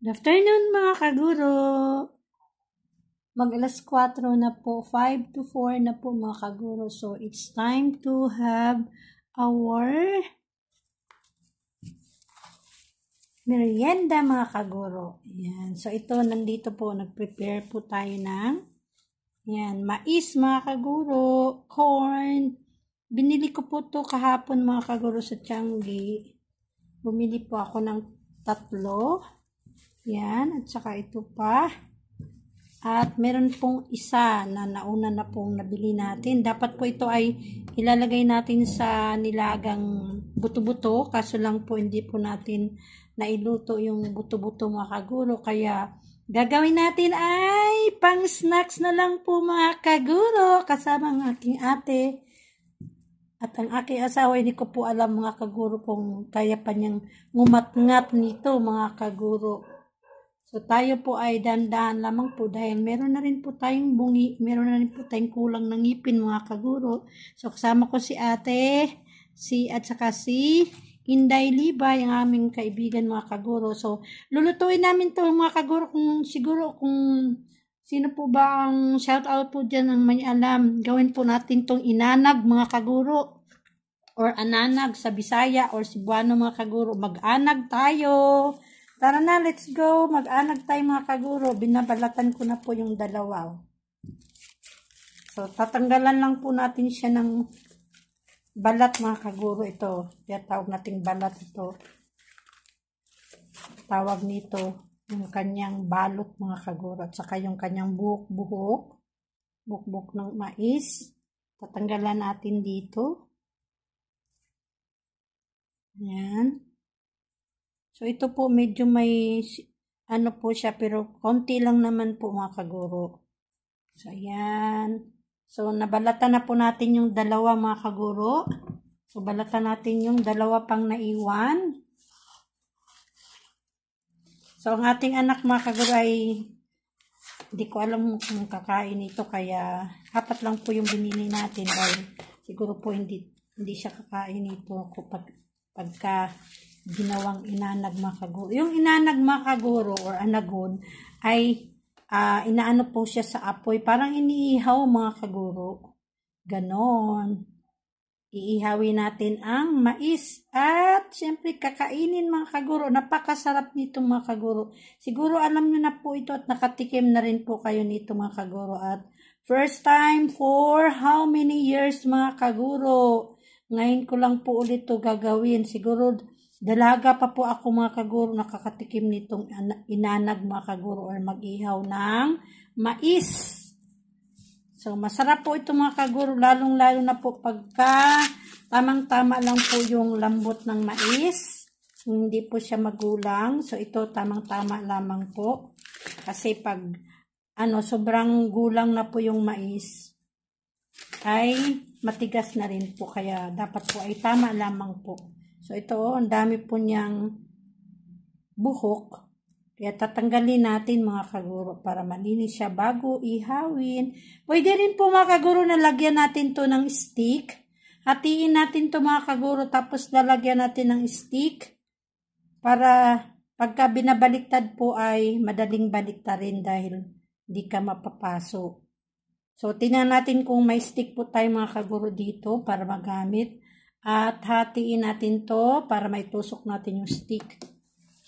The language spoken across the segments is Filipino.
Good afternoon mga kaguro. Mag alas 4 na po, 5 to 4 na po mga kaguro. So it's time to have our merienda mga kaguro. Yan. So ito, nandito po, nag-prepare po tayo ng mais mga kaguro, corn. Binili ko po to kahapon mga kaguro sa Tianggi. Bumili po ako ng 3. Yan, at saka ito pa. At meron pong isa na nauna na pong nabili natin. Dapat po ito ay ilalagay natin sa nilagang buto-buto. Kaso lang po hindi po natin nailuto yung buto-buto mga kaguro. Kaya gagawin natin ay pang snacks na lang po mga kaguro. Kasama ang aking ate. At ang aking asawa, hindi ko po alam mga kaguro kung kaya pa niyang ngumat-ngat nito mga kaguro. So, tayo po ay dandahan lamang po dahil meron na rin po tayong bungi, meron na rin po tayong kulang ng ngipin mga kaguro. So, kasama ko si ate, at saka si Inday Libay, ang aming kaibigan mga kaguro. So, lulutuin namin to mga kaguro kung sino po ba ang shout out po dyan ang may alam. Gawin po natin tong inanag mga kaguro. Or ananag sa Bisaya or Cebuano mga kaguro. Mag-anag tayo. Tara na, let's go. Mag-anag tayo mga kaguro. Binabalatan ko na po yung dalawa. So, tatanggalan lang po natin siya ng balat mga kaguro. Ito. Kaya tawag nating balat ito. Tawag nito yung kanyang balot mga kaguro. At saka yung kanyang buhok-buhok. Buhok-buhok ng mais. Tatanggalan natin dito. Yan. So, ito po medyo may, po siya, pero konti lang naman po mga kaguro. So, ayan. So, nabalatan na po natin yung dalawa mga kaguro. So, balatan natin yung dalawa pang naiwan. So, ang ating anak mga kaguro ay, hindi ko alam kung kakain ito, kaya 4 lang po yung binili natin. Dahil siguro po hindi siya kakain ito pagka ginawang inanag mga kaguro. Yung inanag mga kaguro or anagon ay inaano po siya sa apoy. Parang iniihaw mga kaguro. Ganon. Iihawin natin ang mais. At syempre kakainin mga kaguro. Napakasarap nito mga kaguro. Siguro alam nyo na po ito at nakatikim na rin po kayo nito mga kaguro. At first time for how many years mga kaguro? Ngayon ko lang po ulit ito gagawin. Siguro dalaga pa po ako mga kaguro nakakatikim nitong inanag mga kaguro or mag-ihaw ng mais. So, masarap po ito mga kaguro, lalong-lalo na po pagka tamang-tama lang po yung lambot ng mais. Hindi po siya magulang. So, ito tamang-tama lamang po. Kasi pag sobrang gulang na po yung mais, ay matigas na rin po. Kaya dapat po ay tama lamang po. So, ito, ang dami po niyang buhok. Kaya tatanggalin natin mga kaguro para malinis siya bago ihawin. Pwede rin po mga kaguro na lagyan natin to ng stick. Hatiin natin to mga kaguro tapos lalagyan natin ng stick. Para pagka binabaliktad po ay madaling baliktarin dahil di ka mapapaso. So, tingnan natin kung may stick po tayo mga kaguro dito para magamit. At hatiin natin to para maitusok natin yung stick.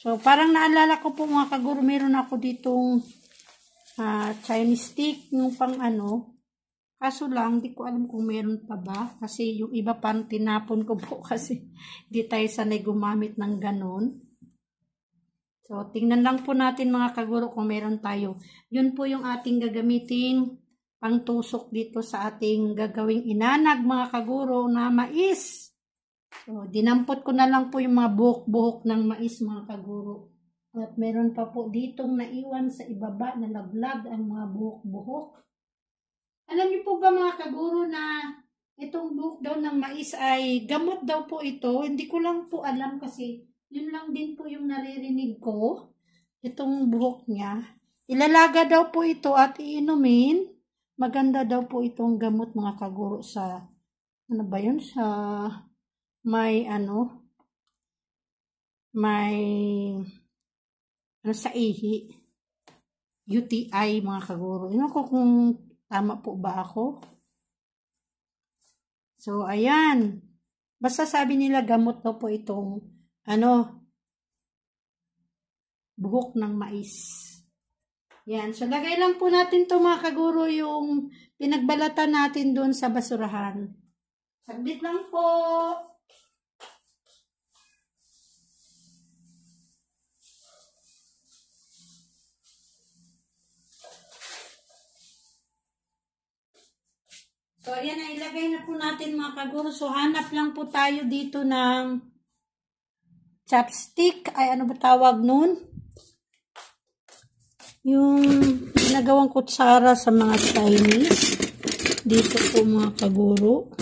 So, parang naalala ko po mga kaguro, meron ako ditong Chinese stick, yung pang Kaso lang, di ko alam kung meron pa ba. Kasi yung iba parang tinapon ko po kasi di tayo sanay gumamit ng ganon. So, tingnan lang po natin mga kaguro kung meron tayo. Yun po yung ating gagamiting pangtusok dito sa ating gagawing inanag mga kaguro na mais. So, dinampot ko na lang po yung mga buhok-buhok ng mais mga kaguro. At meron pa po ditong naiwan sa ibaba na laglag ang mga buhok-buhok. Alam niyo po ba mga kaguro na itong buhok daw ng mais ay gamot daw po ito? Hindi ko lang po alam kasi yun lang din po yung naririnig ko. Itong buhok niya. Ilalaga daw po ito at iinumin. Maganda daw po itong gamot mga kaguro sa, sa may sa ihi. UTI mga kaguro. Yun ko kung tama po ba ako. So, ayan. Basta sabi nila gamot daw po itong buhok ng mais. Yan. So, lagay lang po natin to mga kaguro yung pinagbalatan natin doon sa basurahan. Saglit lang po. So, ayan na, ilagay na po natin mga kaguro. So, hanap lang po tayo dito ng chopstick. Ay, ano ba tawag nun? Yung ginagawang kutsara sa mga Chinese. Dito po mga kaguro.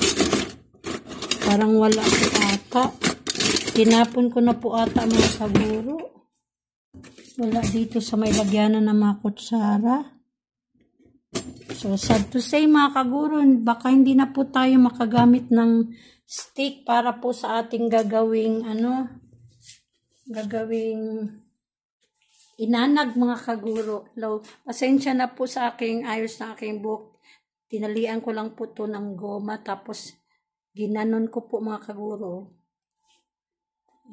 Parang wala po ata. Tinapon ko na po ata mga kaguro. Wala dito sa may lagyanan ng mga kutsara. So, sad to say mga kaguro, baka hindi na po tayo makagamit ng stick para po sa ating gagawing inanag mga kaguro. Pasensya na po sa aking ayos na aking buhok. Tinalian ko lang po to ng goma tapos ginanon ko po mga kaguro.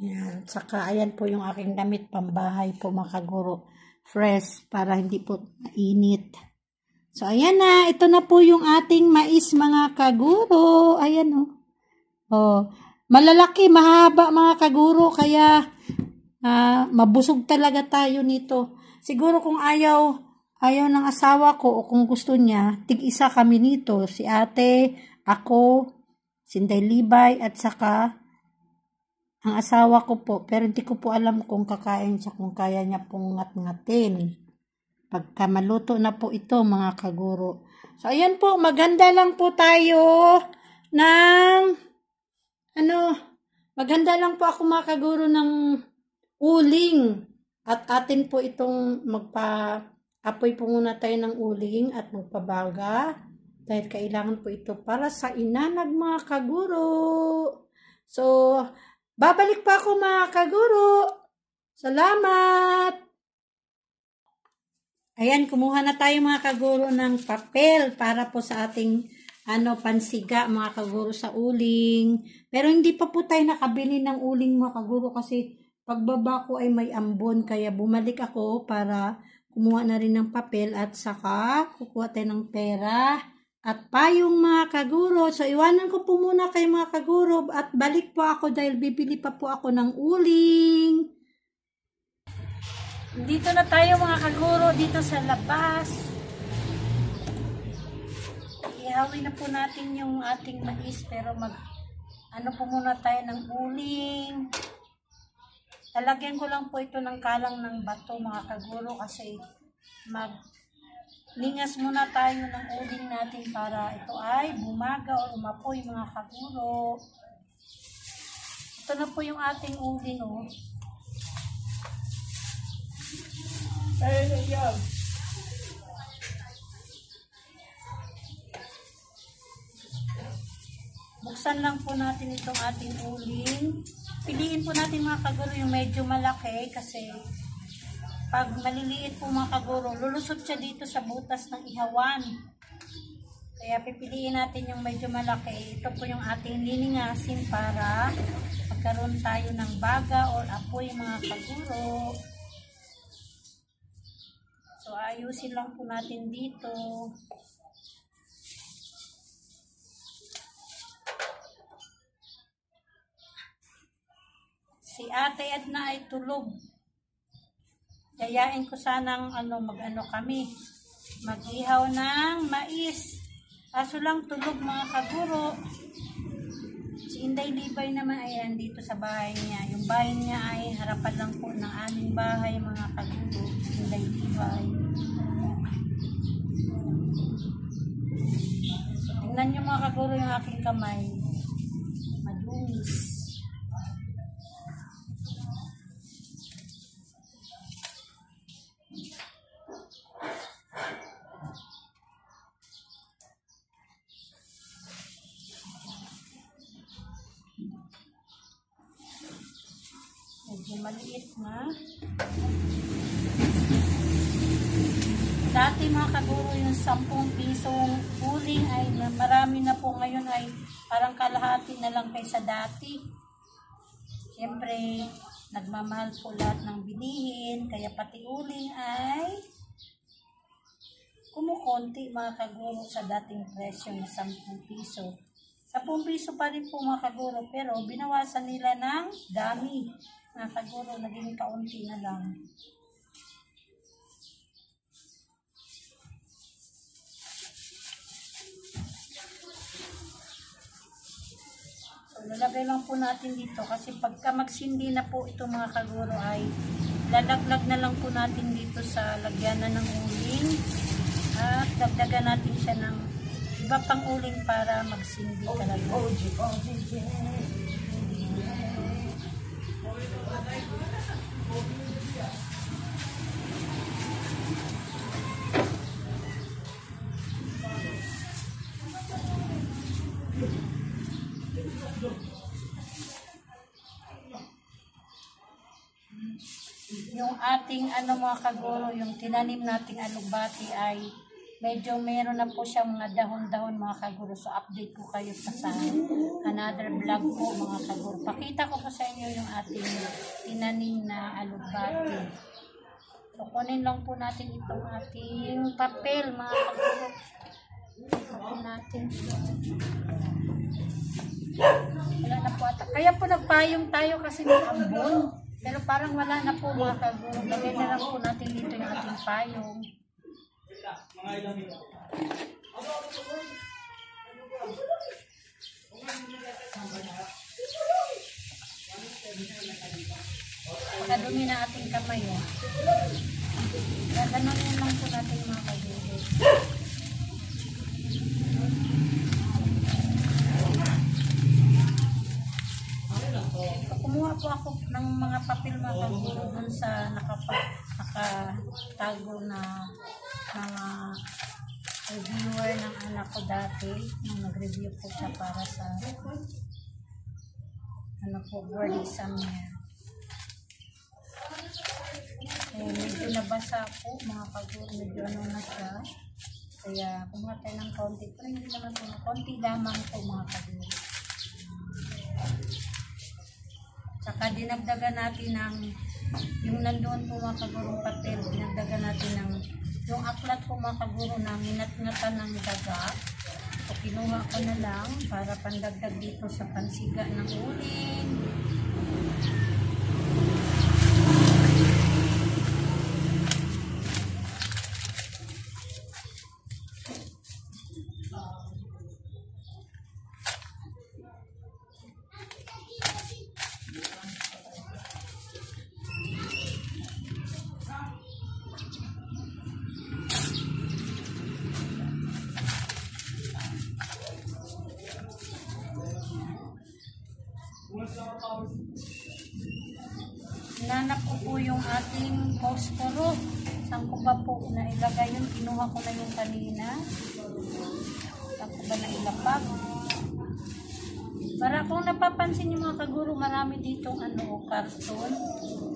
Yan. Saka ayan po yung aking damit pambahay po mga kaguro. Fresh para hindi po mainit. So, ayan na. Ito na po yung ating mais, mga kaguro. Ayan, oh. Malalaki, mahaba, mga kaguro. Kaya, mabusog talaga tayo nito. Siguro kung ayaw ng asawa ko o kung gusto niya, tig-isa kami nito. Si ate, ako, Sinday Libay, at saka ang asawa ko po. Pero hindi ko po alam kung kakain siya, kung kaya niya pong ngat-ngatin. Pagka maluto na po ito mga kaguro. So, ayan po, maganda lang po tayo ng, maganda lang po ako mga kaguro ng uling. At atin po itong apoy po muna tayo ng uling at magpabaga. Dahil kailangan po ito para sa inanag mga kaguro. So, babalik pa ako mga kaguro. Salamat! Ayan, kumuha na tayo mga kaguro ng papel para po sa ating pansiga mga kaguro sa uling. Pero hindi pa po tayo nakabili ng uling mga kaguro kasi pagbaba ko ay may ambon. Kaya bumalik ako para kumuha na rin ng papel at saka kukuha tayo ng pera at payong mga kaguro. So, iwanan ko po muna kayo mga kaguro at balik po ako dahil bibili pa po ako ng uling. Dito na tayo mga kaguro, dito sa labas. Ihawin na po natin yung ating mais, pero po muna tayo ng uling. Talagyan ko lang po ito ng kalang ng bato mga kaguro kasi lingas muna tayo ng uling natin para ito ay bumaga o umapoy mga kaguro. Ito na po yung ating uling Buksan lang po natin itong ating uling. Piliin po natin mga kaguro yung medyo malaki kasi pag maliliit po mga kaguro, lulusot siya dito sa butas ng ihawan. Kaya pipiliin natin yung medyo malaki. Ito po yung ating liningasin para magkaroon tayo ng baga or apoy mga kaguro. So, ayusin lang po natin dito. Si Ate Edna ay tulog. Yayain ko sanang kami. Mag-ihaw ng mais. Kaso lang tulog mga kaguro. Si Inday Libay naman ay andito sa bahay niya. Yung bahay niya ay harapan lang po ng aming bahay mga kaguro. Inday Libay. So, tingnan nyo mga kaguro yung aking kamay. Madumis. Medyo maliit na. Dati mga kaguro, yung 10 pisong uling ay marami na po ngayon ay parang kalahati na lang kaysa dati. Siyempre, nagmamahal po lahat ng bilihin, kaya pati uling ay kumukonti mga kaguro sa dating presyo na 10 piso. 10 piso pa rin po mga kaguro, pero binawasan nila ng dami. Mga kaguro, naging kaunti na lang. So, lalagay lang po natin dito kasi pagka magsindi na po ito mga kaguro ay lalaglag na lang po natin dito sa lagyanan ng uling at dagdagan natin siya ng iba pang uling para magsindi talaga. Yung ating mga kaguro, yung tinanim nating alugbati ay medyo meron na po siyang mga dahon-dahon mga kaguro. So update ko kayo pa sa another vlog po mga kaguro. Pakita ko po sa inyo yung ating tinanim na alugbati. So kunin lang po natin itong ating papel mga kaguro. Ito natin. Wala na po ata. Kaya po nagpayong tayo kasi may ambon. Pero parang wala na po mga kaguro. Lagay na lang po natin dito yung ating payong. Pagkadumi na ating kamay. Gano'n lang po natin mga kaguro. Kumuha po ako ng mga papel mga kaguro dun sa nakatago na mga reviewer ng anak ko dati. Nung nag-review po siya para sa board exam niya. Medyo nabasa po mga kaguro, medyo na siya. Kaya kumuha tayo ng konti. Pero hindi naman po, konti lamang po mga kaguro. Saka dinagdagan natin ng yung nandoon po mga kagurong papel, dinagdagan natin ng yung aklat po mga kaguro na minat-ngatan ng daga. So kinuha ko na lang para pandagdag dito sa pansiga ng uling. Hinanap ko po yung ating posporo. Saan ko ba po nailagay yun? Kinuha ko na yung kanina. Saan ko ba nailapag? Para kung napapansin yung mga kaguro, marami ditong karton.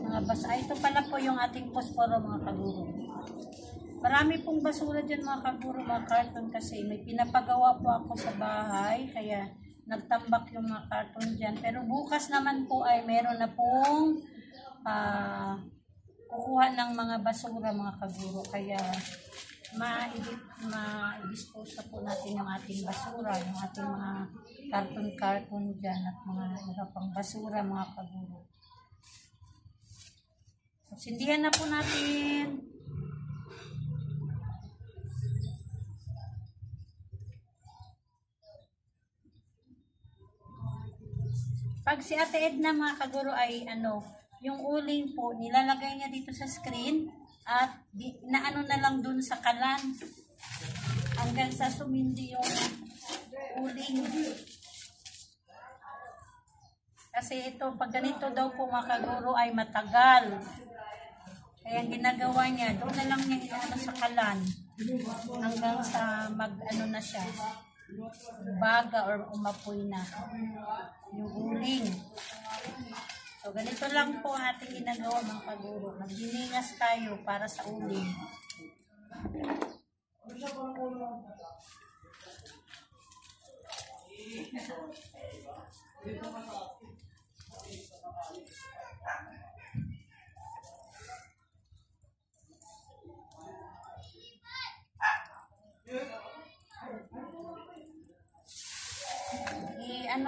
Mga basa. Ito pala po yung ating posporo mga kaguro. Marami pong basura dyan mga kaguro, mga karton kasi may pinapagawa po ako sa bahay. Kaya nagtambak yung mga karton dyan. Pero bukas naman po ay meron na pong kukuha ng mga basura mga kaguro. Kaya ma-dispose na po natin yung ating basura, yung ating mga karton-karton dyan at mga iba pang basura mga kaguro. So, sindihan na po natin. Pag si Ate Edna mga kaguro ay yung uling po, nilalagay niya dito sa screen at naano na lang dun sa kalan hanggang sa sumindi yung uling. Kasi ito, pag ganito daw po mga kaguro ay matagal. Kaya ginagawa niya, doon na lang niya inaano sa kalan hanggang sa na siya. Baga or umapoy na yung uling. So, ganito lang po ang ating ginagawa mga kaguro. Nagdiningas tayo para sa uling.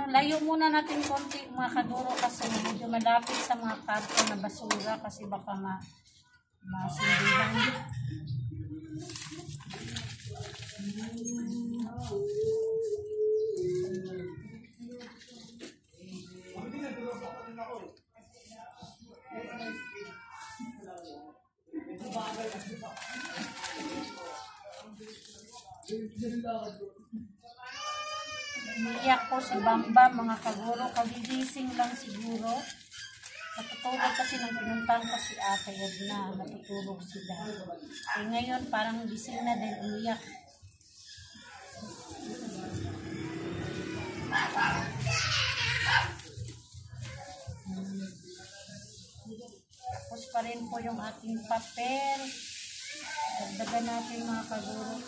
Layo muna natin konti mga kaguro kasi medyo malapit sa mga karton na basura kasi baka masindihan. Umiyak po si Bamba mga kaguro, kagigising lang siguro. Natutulog kasi nang pinuntahan ko si Ate Edna, natutulog sila. Ngayon parang gising na din, umiyak. Tapos pa rin po yung ating papel. Dagdagan natin mga kaguro.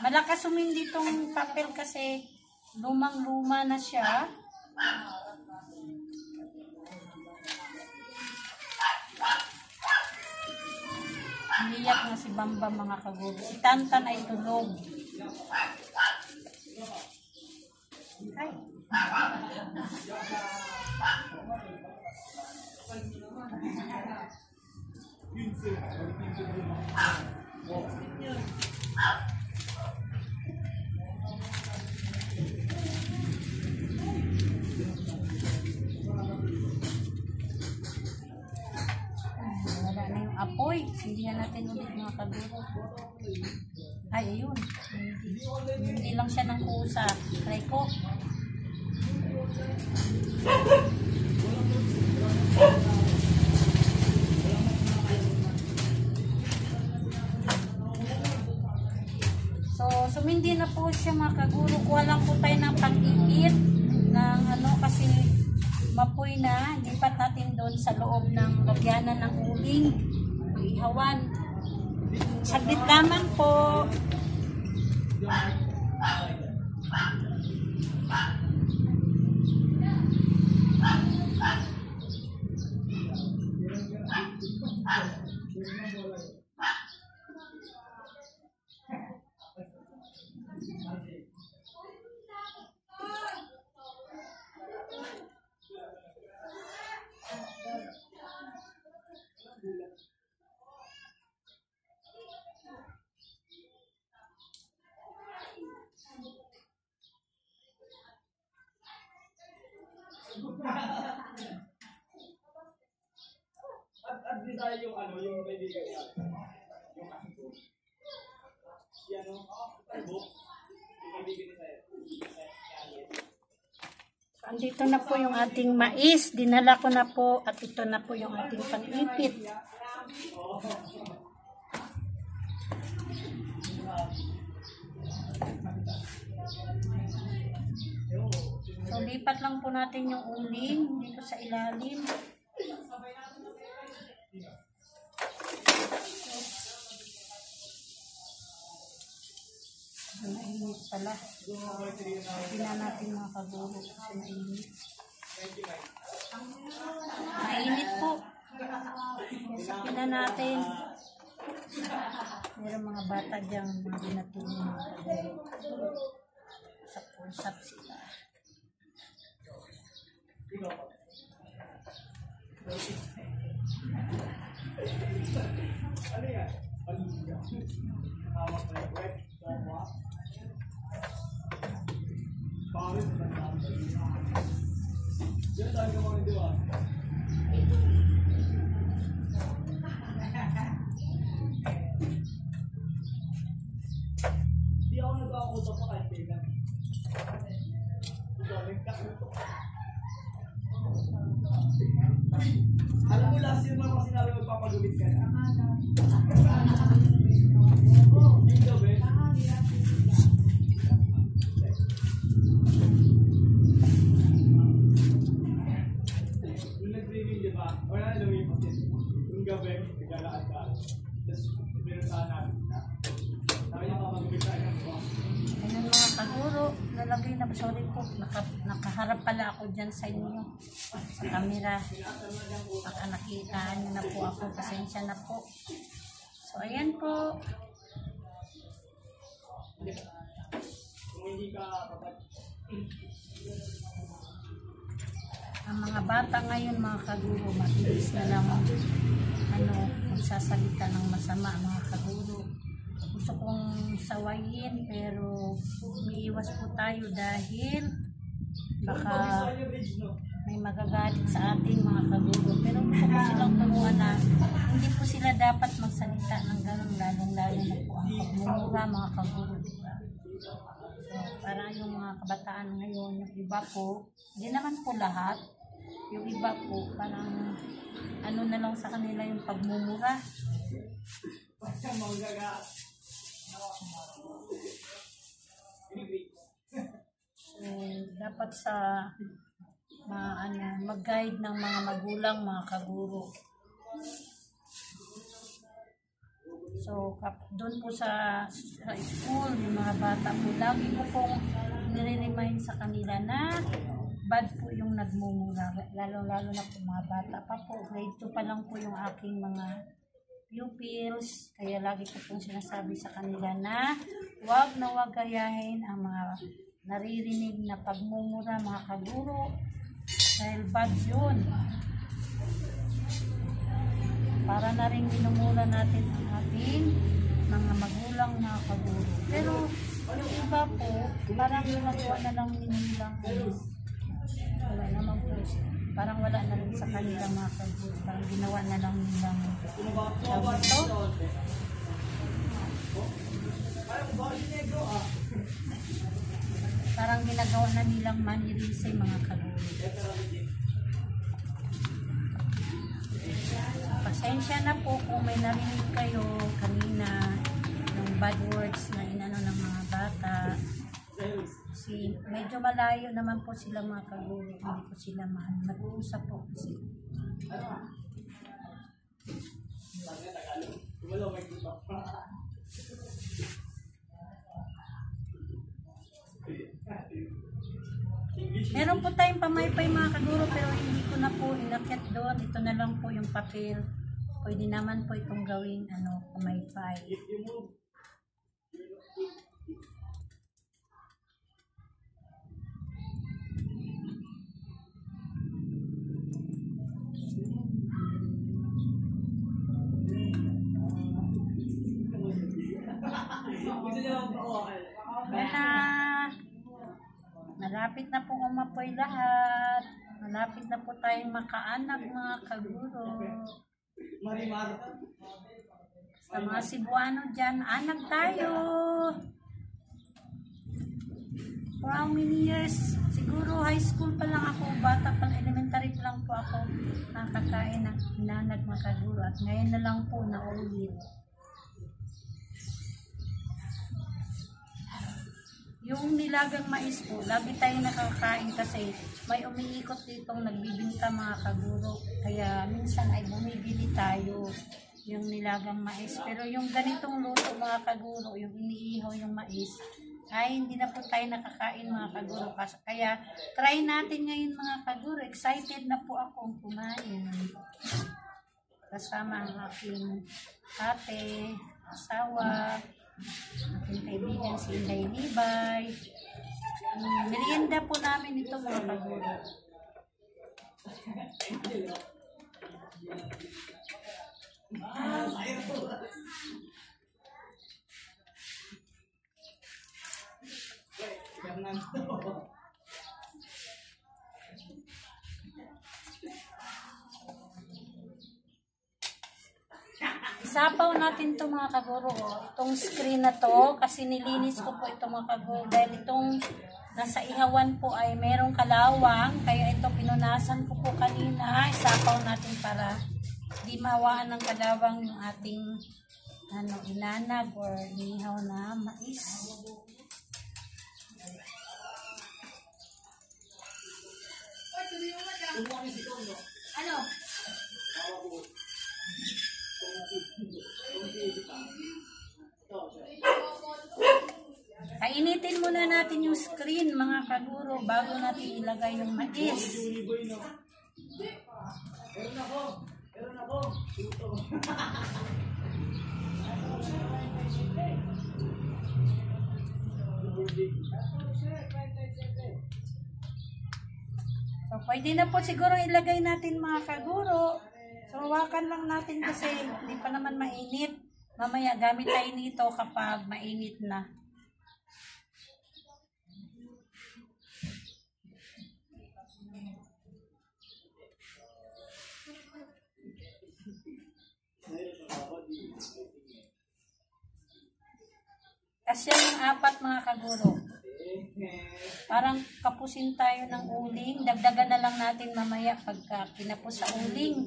Malakas umindi itong papel kasi lumang-luma na siya. Umiyak na si Bamba mga kaguro. Si Tantan ay tulog. Ay. Wala na yung apoy. Sindihan natin ulit mga kaguro. Ay, ayun. Hindi lang siya ng kusa. Try ko. So, sumindi na po siya mga kaguro. Kuha lang po tayo ng pag-ipit ng kasi mapoy na. Lipat natin doon sa loob ng lagyanan ng uling. Ihawan. Saglit lamang po. At di tayo yung yung kaibigan niya. Yung ako. Yan o. Yung kaibigan niya sa'yo. Andito na po yung ating mais. Dinala ko na po at ito na po yung ating pang-ipit. So, lipat lang po natin yung uling dito sa ilalim. Mainit pala. Hindi na natin mga kaguro kasi mainit. Mainit po. Sakin na natin. Meron mga bata dyan, mga ginatulong mga kaguro. Usap sila. Ano yan? Hawak na yung wet. Pawis na natin. Diyan tayo ka mga diwa. Di ako nag-aakota pa kahit kailan. Alam mo last year mo kasi sinabi magpapagumit ka na. Dito ba? nalagay na, sorry po, nakaharap pala ako dyan sa inyo, sa camera. Baka nakita nyo na po ako, pasensya na po. So, ayan po. Kung hindi ka Ang mga bata ngayon, mga kaguro, mabilis na lang magsasalita ng masama, mga kaguro. Gusto kong sawayin, pero umiiwas po tayo dahil baka may magagalit sa atin, mga kaguro. Pero gusto ko silang turuan na hindi po sila dapat magsalita ng ganun, lalong-lalo na po ang pagmumura, mga kaguro. So, parang yung mga kabataan ngayon, yung iba po, hindi naman po lahat, yung iba po, parang ano na lang sa kanila yung pagmumura. So, dapat sa mag-guide ng mga magulang, mga kaguro. So, doon po sa school, yung mga bata po, lagi ko pong nire-remind sa kanila na bad po yung nagmumura. Lalo-lalo na po mga bata pa po. Grade 2 pa lang po yung aking mga pupils. Kaya lagi ko pong sinasabi sa kanila na huwag na huwag gayahin ang mga naririnig na pagmumura, mga kaguro. Dahil bad yun. Para na rin minumura natin ang ating mga magulang, mga kaguro. Pero yung iba po, parang ginagawa na lang nilang wala naman po. Parang wala na rin sa kanilang mga kaguro. Parang ginawa na lang nilang parang ginagawa na nilang manirize, mga kaguro. Pasensya na po kung may narinig kayo kanina ng bad words na inano ng mga bata. Kasi medyo malayo naman po sila, mga kaguro. Hindi po sila nag-uusap po kasi. Meron po tayong pamaypay, mga kaguro, pero hindi ko na po inakyat doon. Ito na lang po yung papel. Pwede naman po itong gawing pamaypay. Malapit na po umapoy lahat. Malapit na po tayong makaanak, mga kaguro. Sa mga Cebuano dyan, anak tayo. For how many years? Siguro high school pa lang ako, bata pa, elementary pa lang po ako nakakain ng inanak, mga kaguro. At ngayon na lang po naulit. Yung nilagang mais po, lagi tayong nakakain kasi may umiikot ditong nagbibinta, mga kaguro. Kaya minsan ay bumibili tayo yung nilagang mais. Pero yung ganitong luto, mga kaguro, yung iniihaw yung mais, ay hindi na po tayo nakakain, mga kaguro. Kaya try natin ngayon, mga kaguro. Excited na po akong kumain. Kasama ang aking ate, asawa, aking kaibigan si Inday Nibay. Merienda po namin ito, mga kaguro. Isapaw natin to, mga kaguro. Itong screen na to, kasi nilinis ko po ito, mga kaguro. Dahil itong nasa ihawan po ay merong kalawang. Kaya ito pinunasan ko po kanina. Isapaw natin para di mawaan ng kalawang yung ating inanag or inihaw na mais. Ano? Kainitin muna muna natin yung screen mga kaguro bago natin ilagay yung mais. Meron ako. So, pwede na po siguro ilagay natin mga kaguro. So, hawakan lang natin kasi hindi pa naman mainit. Mamaya gamit tayo nito kapag mainit na. Kasi yung 4 mga kaguro. Parang kapusin tayo ng uling. Dagdagan na lang natin mamaya pagka kinapos sa uling.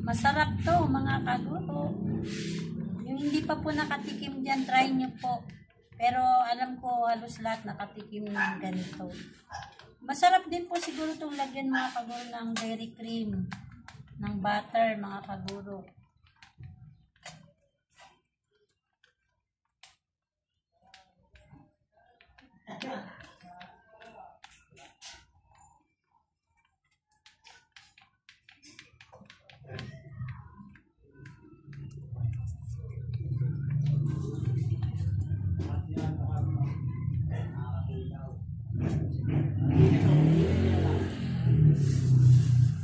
Masarap to mga kaguro. Yung hindi pa po nakatikim dyan, try nyo po. Pero alam ko halos lahat nakatikim ng ganito. Masarap din po siguro itong lagyan mga kaguro ng dairy cream, ng butter mga kaguro.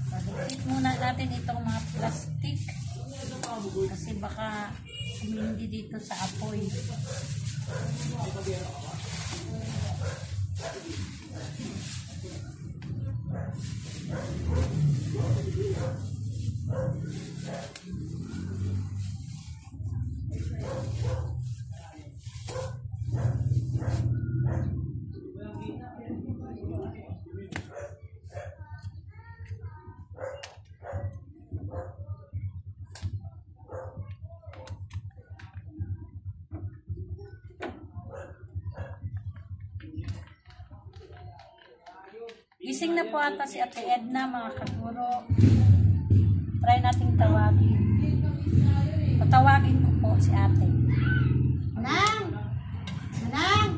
Balikit muna natin itong mga plastic kasi baka hindi dito sa apoy. Gising na po ata si Ate Edna mga kaguro. Try nating tawagin. Patawagin ko po si Ate. Manang! Manang!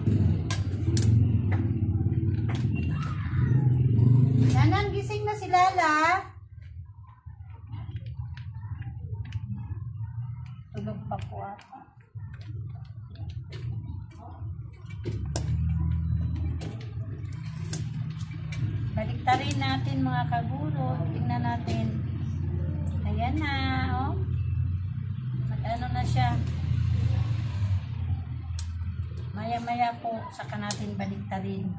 Manang, gising na si Lala. Tulog pa po ata. Baliktarin natin mga kaguro. Tingnan natin. Ayan na, oh. Mag-ano na siya. Maya-maya po, saka natin baliktarin.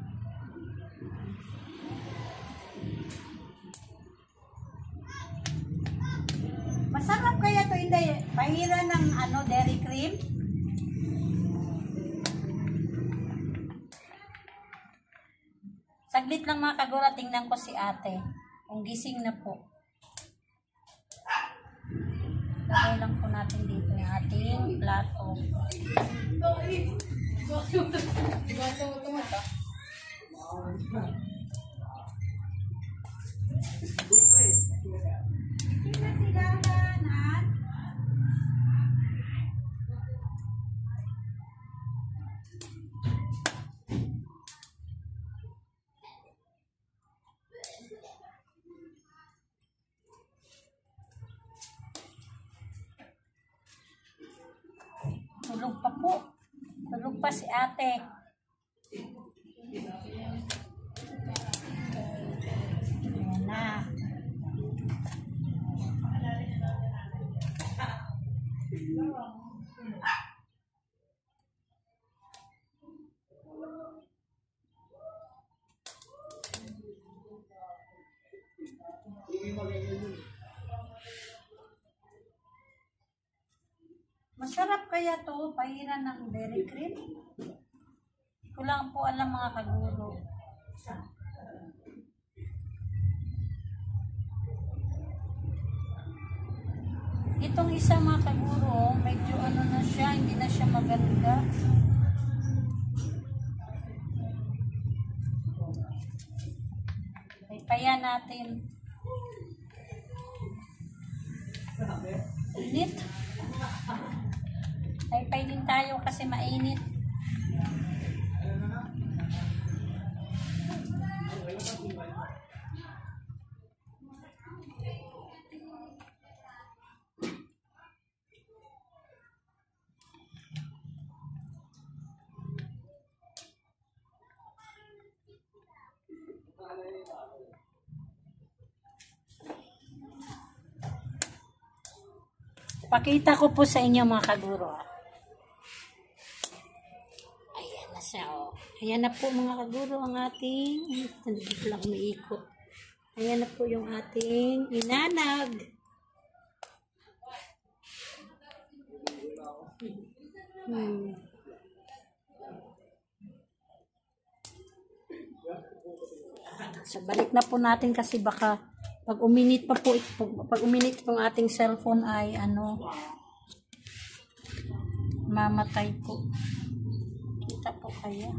Masarap kaya to, hindi. Pahira ng dairy cream. Saglit lang mga kaguro, tingnan ko si Ate. Kung gising na po. Lagay lang po natin dito yung ating plato. Gising na si Lala, Nat. Tulog pa po. Tulog pa si Ate. Ayan na. Masarap kaya to, pahiran ng dairy cream. ko lang po alam mga kaguro. Itong isa mga kaguro, medyo ano na siya, hindi na siya maganda. Kaya natin. Init. Pay din tayo kasi mainit. Pakita ko po sa inyo mga kaguro. Ayan na siya, oh. Ayan na po mga kaguro ang ating, dito lang umiikot. Ayan na po yung ating inanag. So, balik na po natin kasi baka pag uminit pa po, pag uminit itong ating cellphone ay ano, mamatay po. Kita po kaya.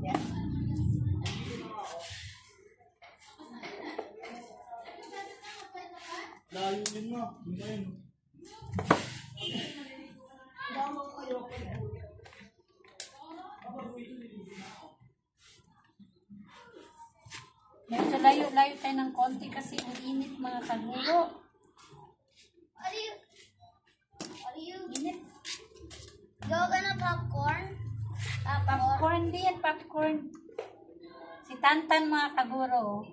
Yeah. Layo din mo. Medyo layo-layo tayo ng konti kasi ang init mga kaguro. Are you Init. gonna popcorn? Popcorn din, popcorn. Si Tantan mga kaguro.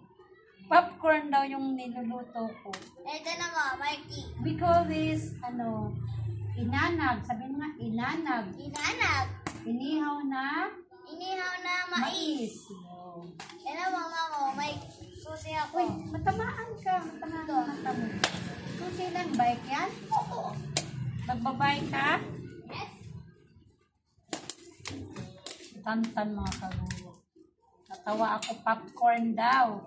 Popcorn daw yung niluluto ko. Ito na mo, Marky. We call this, inanag. Sabi nga, inanag. Inanag. Inihaw na Inihaw na mais. mais. No. Ito mama mo, may susi ako. Uy, matamaan ka. Matamaan ka mo. Susi lang, bike yan? Oo. Magbabay ka? Yes. Tantan mga kaguro. Natawa ako, popcorn daw.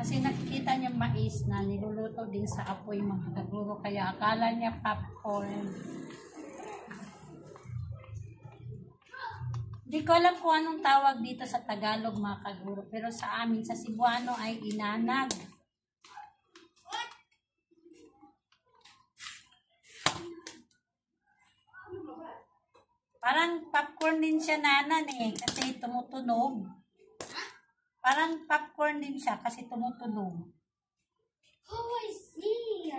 Kasi nakikita niya mais na niluluto din sa apoy mga kaguro. Kaya akala niya popcorn. Hindi ko alam kung anong tawag dito sa Tagalog mga kaguro. Pero sa amin, sa Cebuano ay inanag. Parang popcorn din siya nanan kasi tumutunog. Parang popcorn din siya kasi tumutunog. Oh, I see.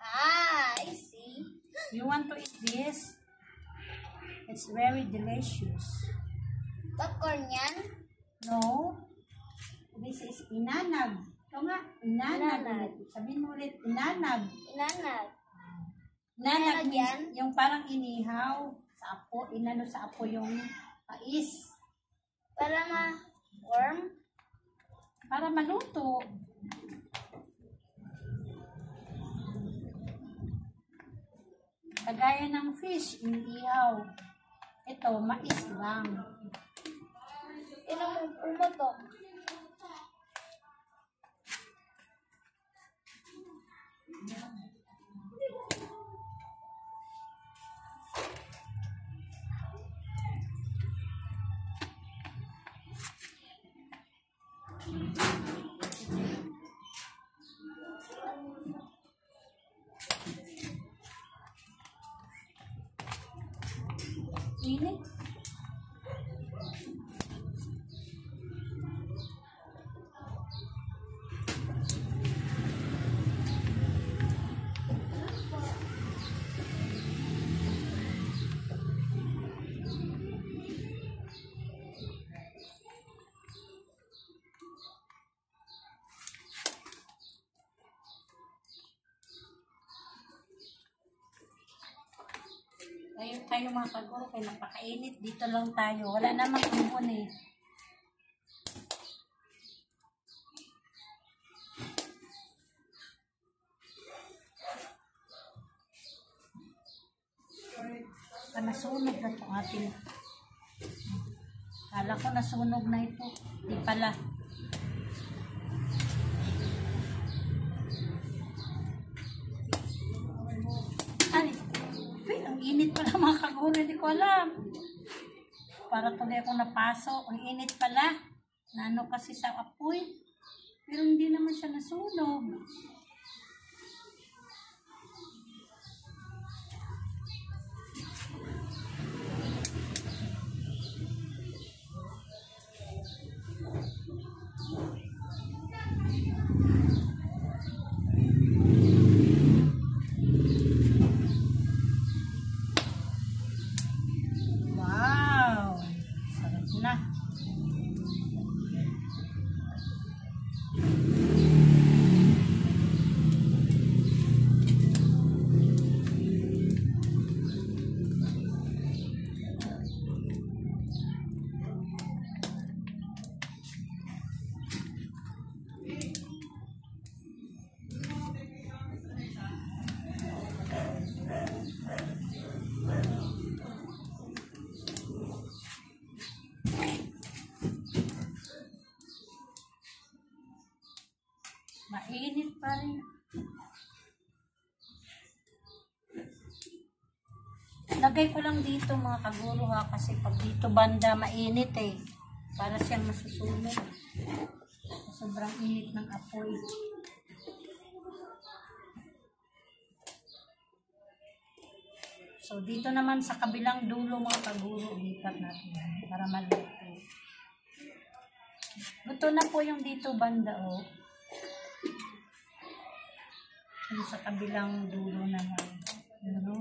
I see. You want to eat this? It's very delicious. Popcorn yan? No? This is inanag. Ito nga, inanag. Inanag. Sabihin mo ulit, inanag. Inanag. Inanag Inanag yan? means yung parang inihaw sa apo, inano sa apo yung mais. Para ma-warm? Para maluto. Kagaya ng fish, inihaw. Ito, mais lang. Umutok. Init. Tayo mga kaguro, kaya napakainit. Dito lang tayo. Wala namang umbon . masunog na itong ating. Kala ko nasunog na ito. Di pala. Ay, ang init pala mga kaguro. Hindi ko alam. Para tuloy ako napasok. Ang init pala. Nano kasi sa apoy. Pero hindi naman siya nasunog. Wow! Sarap na. Mainit pa rin. Lagay ko lang dito mga kaguro ha, kasi pag dito banda mainit eh. Para siyang masusunog. Sobrang init ng apoy. So dito naman sa kabilang dulo mga kaguro, lipat natin para maluto. Luto na po yung dito banda oh. Yung sa kabilang dulo naman. Ano?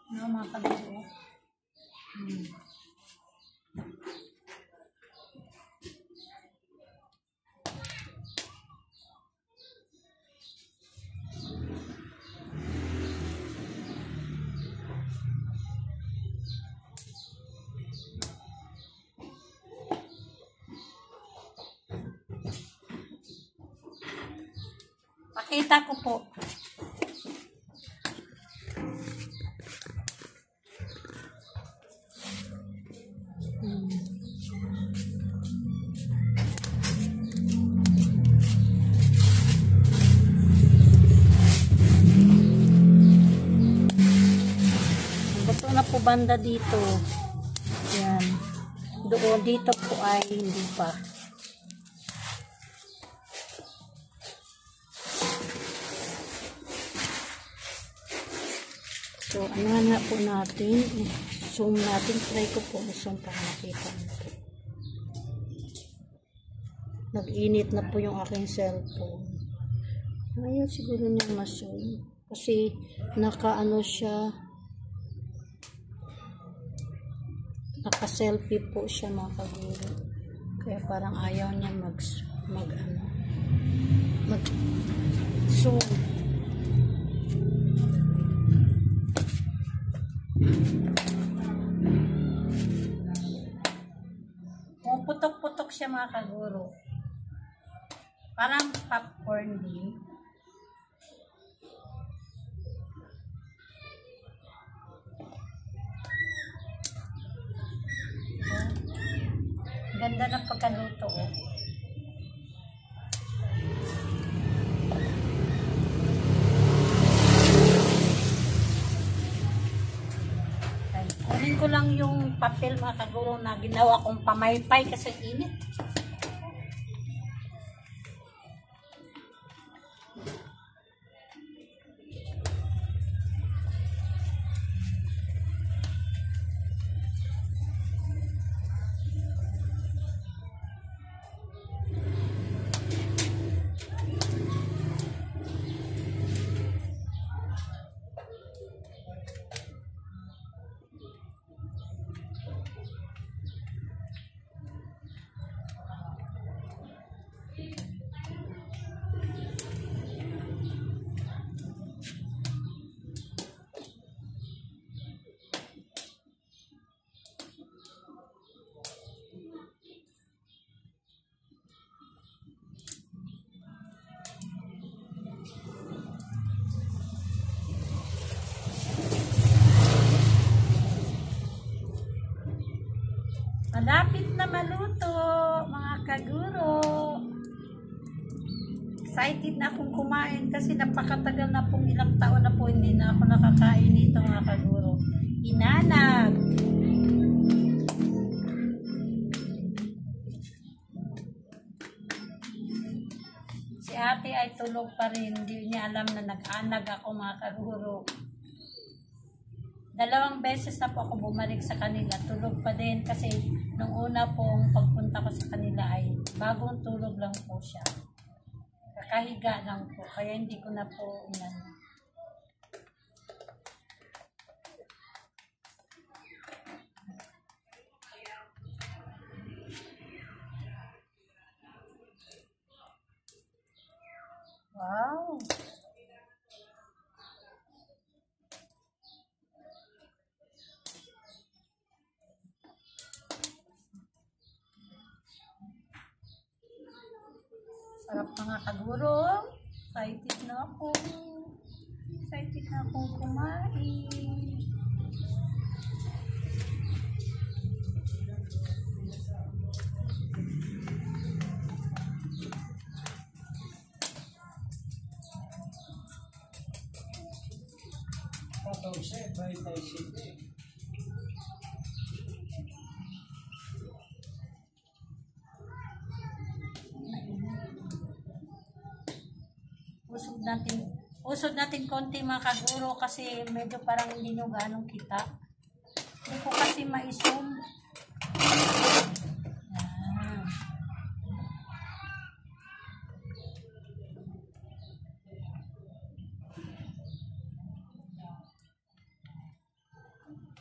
Ano mga kaguro? Pakita ko po. Gusto na po banda dito. Yan. Doon dito po ay hindi pa. So, ano nga po natin, zoom natin, try ko po zoom para makita natin. Nag-init na po yung aking cellphone. Ayaw siguro niya ma-zoom. Kasi, naka-ano siya, naka-selfie po siya mga kaguro. Kaya parang ayaw niya mag-zoom. Putok-putok siya mga kaguro. Parang popcorn din. Ganda ng pagkaluto oh. Kunin ko lang yung papel mga kaguro na ginawa kong pamaypay kasi init. malapit na maluto, mga kaguro. Excited na akong kumain kasi napakatagal na pong ilang taon na po hindi na ako nakakain nito, mga kaguro. Inanag. Si ate ay tulog pa rin. Hindi niya alam na nag-anag ako, mga kaguro. 2 beses na po ako bumalik sa kanila. Tulog pa din kasi nung una pong pagpunta ko sa kanila ay bagong tulog lang po siya. Kakahiga lang po. Kaya hindi ko na po inano. Wow! Sarap, mga kaguro. Excited na ako. Excited na akong kumain. Usod natin konti, mga kaguro, kasi medyo parang hindi nyo ganong kita. Hindi ko kasi ma-zoom. Yan.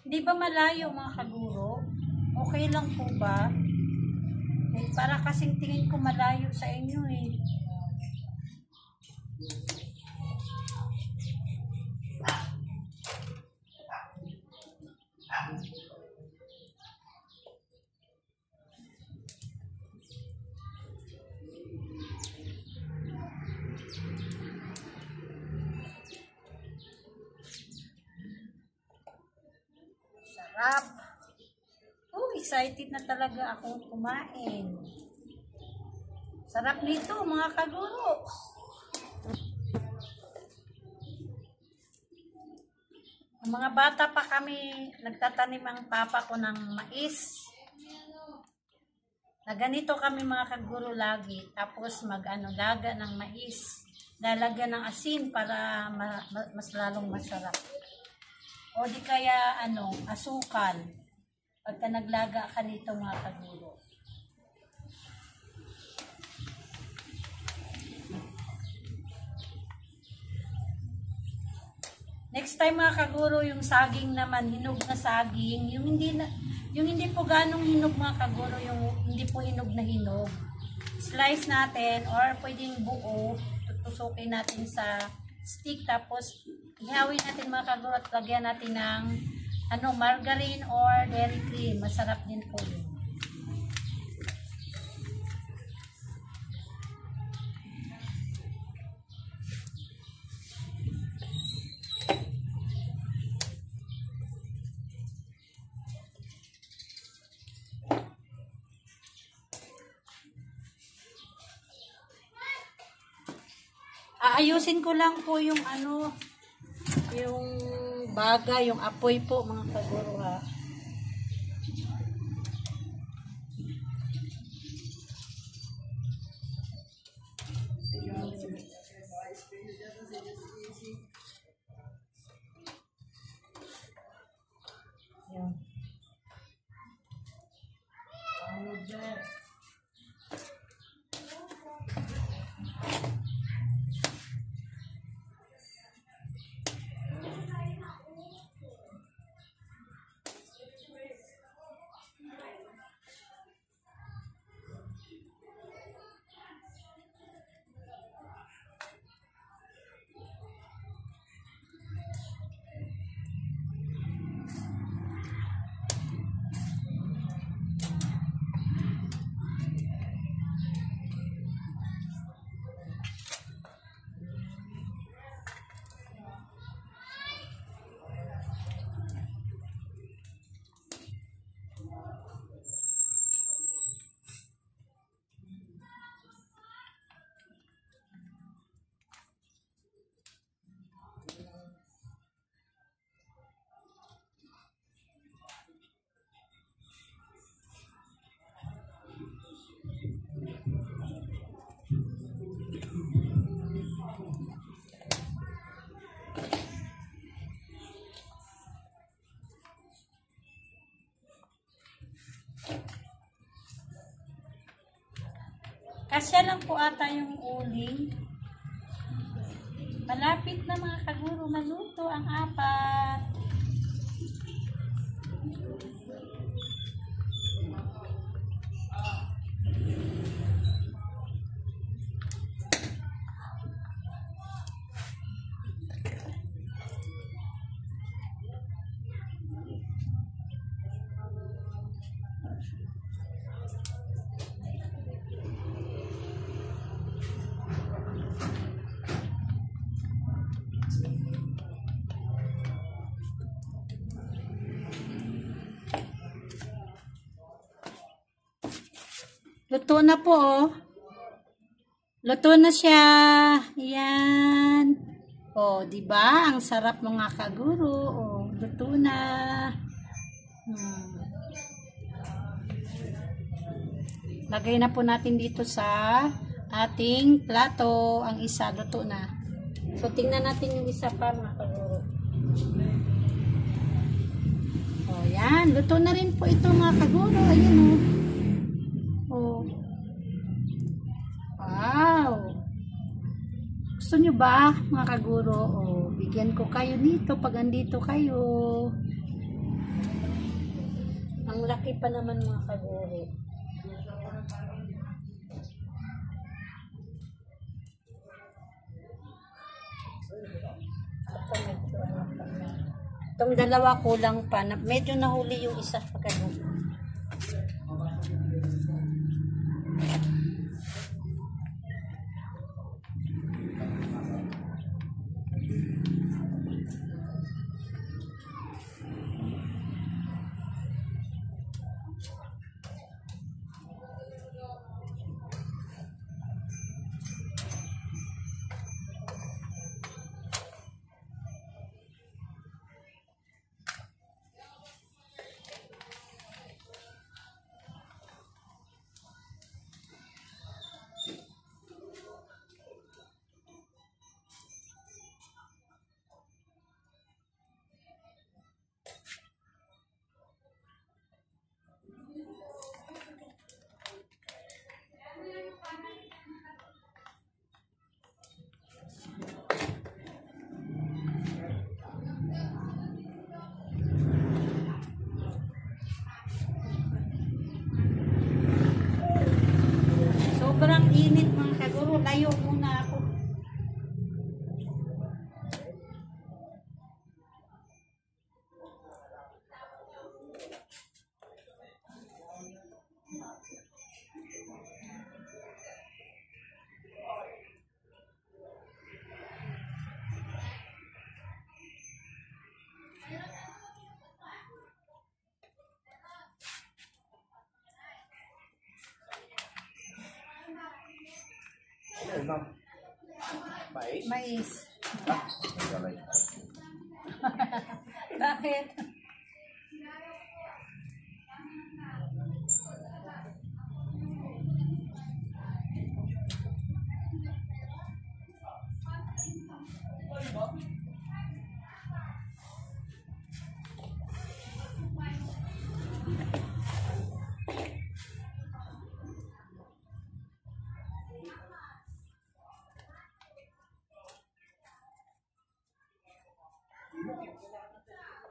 Hindi ba malayo, mga kaguro? Okay lang po ba? Eh, para kasing tingin ko malayo sa inyo eh. Sarap. Oh, excited na talaga akong kumain. Sarap nito, mga kaguro. Ang mga bata pa kami, nagtatanim ang papa ko ng mais. Na ganito kami, mga kaguro, lagi. Tapos laga ng mais. Lalagyan ng asin para mas lalong masarap. O di kaya asukal. Pagka naglaga ka nito, mga kaguro. Next time, mga kaguro, yung saging naman, hinog na saging, yung hindi po ganong hinog, mga kaguro, yung hindi po hinog na hinog. Slice natin or pwedeng buo, tutusukin natin sa stick, tapos ihawin natin, mga kaguro, at lagyan natin ng margarine or dairy cream. Masarap din po yun. Aayusin ko lang po yung yung baga, yung apoy po, mga kaguro, ha. Yan. Kasya lang po ata yung uling. Malapit na mga kaguro, maluto ang apat. Luto na po, oh. Luto na siya. Ayan. Oh, 'di ba? Ang sarap mga kaguro. Oh, luto na. Lagay na po natin dito sa ating plato. Ang isa luto na. So, tingnan natin yung isa pa mga kaguro. Oh, yan. Luto na rin po ito mga kaguro. Ayan, oh. Oh. Wow. Gusto nyo ba, mga kaguro? Oh, bigyan ko kayo nito pag andito kayo. Ang laki pa naman mga kaguro. Itong dalawa kulang pa. Medyo nahuli yung isa pa kaguro. Sobrang init mga kaguro. Layo muna ako. Mais. Bakit?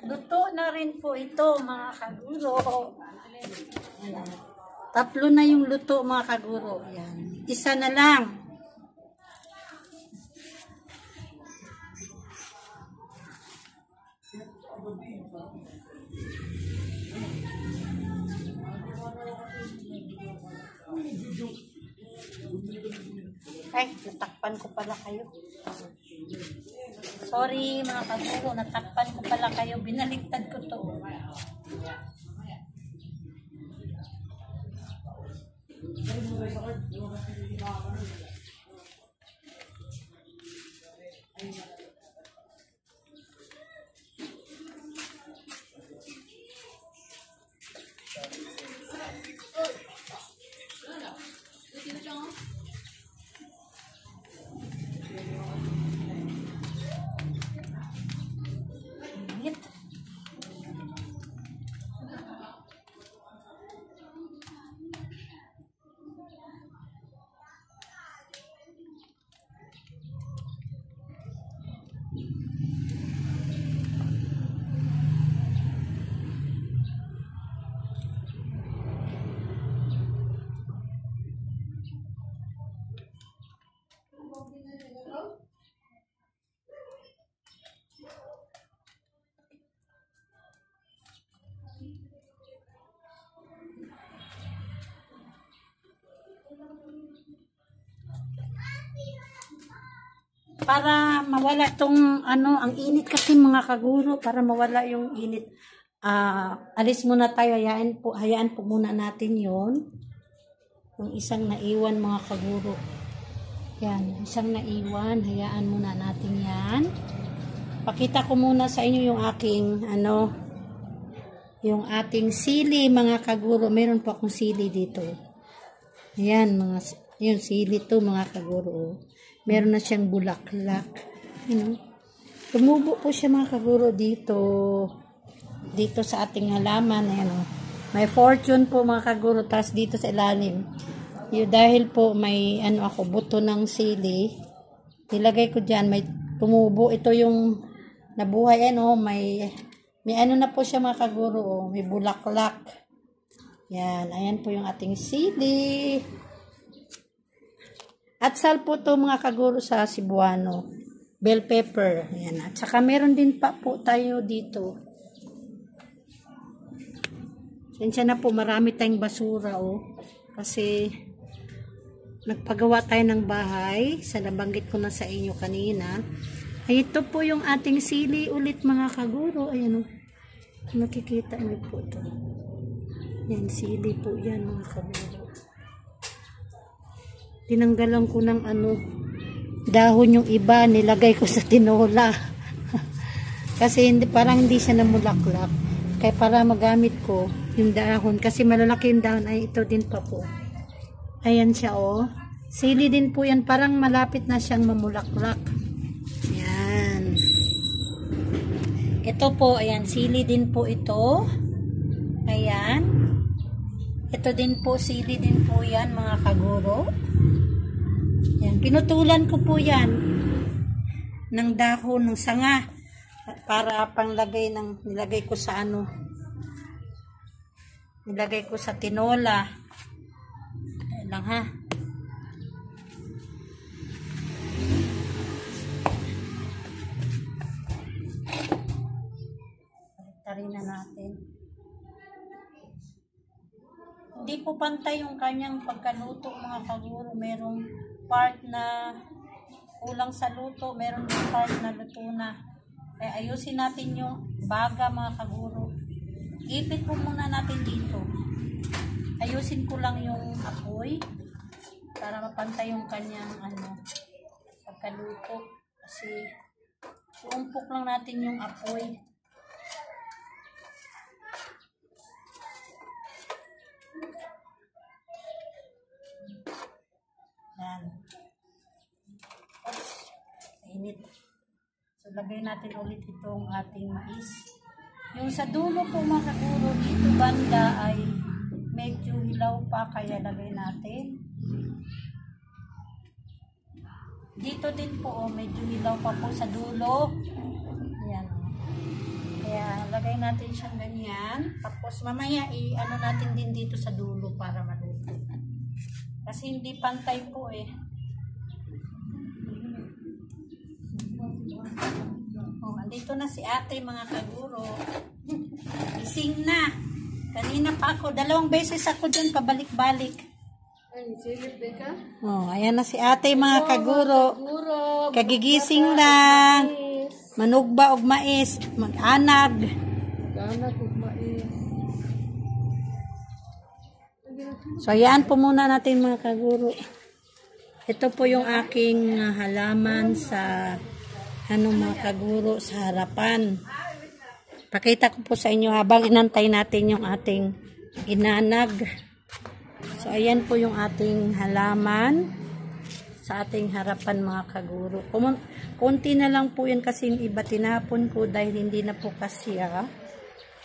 Luto na rin po ito mga kaguro. Ayan. Tatlo na yung luto mga kaguro. Ayan. Isa na lang. Ay, natakpan ko pala kayo. Sorry mga kaguro, natakpan ko pala kayo. Binaliktad ko to. para mawala tong ang init kasi mga kaguro, para mawala yung init. Alis muna tayo, hayaan po muna natin yon. Yung isang naiwan mga kaguro. Yan, isang naiwan, hayaan muna natin yan. Pakita ko muna sa inyo yung aking yung ating sili mga kaguro. Meron po akong sili dito. Ayan, yung sili to mga kaguro. Meron na siyang bulaklak. Tumubo po siya mga kaguro dito sa ating halaman. Ayan, may fortune po mga kaguro. Tapos dito sa ilalim. Dahil po may buto ng sili. Nilagay ko dyan. May tumubo. Ito yung nabuhay. May na po siya mga kaguro. May bulaklak. Yan. Ayan po yung ating sili. At sal po to mga kaguro sa Cebuano. Bell pepper. Ayan. At saka meron din pa po tayo dito. Sensya na po, marami tayong basura kasi nagpagawa tayo ng bahay. Sa nabanggit ko na sa inyo kanina. Ay, ito po yung ating sili ulit mga kaguro. Ayan nakikita niyo po ito. Yan, sili po yan mga kaguro. Tinanggalan ko ng dahon yung iba, nilagay ko sa tinola. Kasi parang hindi siya namulaklak. Kaya para magamit ko yung dahon, kasi malalaki yung dahon, ay ito din pa po. Ayan siya sili din po yan, parang malapit na siyang mamulaklak. Yan. Ito po, ayan, sili din po ito. Ayan. Ito din po, sili din po yan mga kaguro. Yan, pinutulan ko po yan ng dahon, ng sanga para nilagay ko sa nilagay ko sa tinola. Ayan lang ha. Tarin na natin. Hindi po pantay yung kanyang pagkaluto mga kaguro. Merong part na kulang sa luto, meron din part na luto na. Kaya ayusin natin yung baga mga kaguro. Ipit po muna natin dito. Ayusin ko lang yung apoy para mapantay yung kanyang pagkaluto. Kasi uumpok lang natin yung apoy. Yan. Oops, init. So, lagay natin ulit itong ating mais. Yung sa dulo po mga kaguro, dito banda ay medyo hilaw pa, kaya lagay natin. Dito din po, medyo hilaw pa po sa dulo. Ayan. Kaya lagay natin siyang ganyan. Tapos mamaya natin din dito sa dulo para maluto. Kasi hindi pantay po andito na si ate mga kaguro. Gising na. Kanina pa ako, 2 beses ako dyan pabalik-balik. Ay, silip ka? Ayan na si ate mga kaguro. Kagigising lang. Manugba og mais, mag-anag. Mag-anag og mais. So, ayan po muna natin mga kaguro. Ito po yung aking halaman sa mga kaguro sa harapan. Pakita ko po sa inyo habang inantay natin yung ating inanag. So, ayan po yung ating halaman sa ating harapan mga kaguro. Kunti na lang po yan kasi yung iba tinapon ko dahil hindi na po kasya.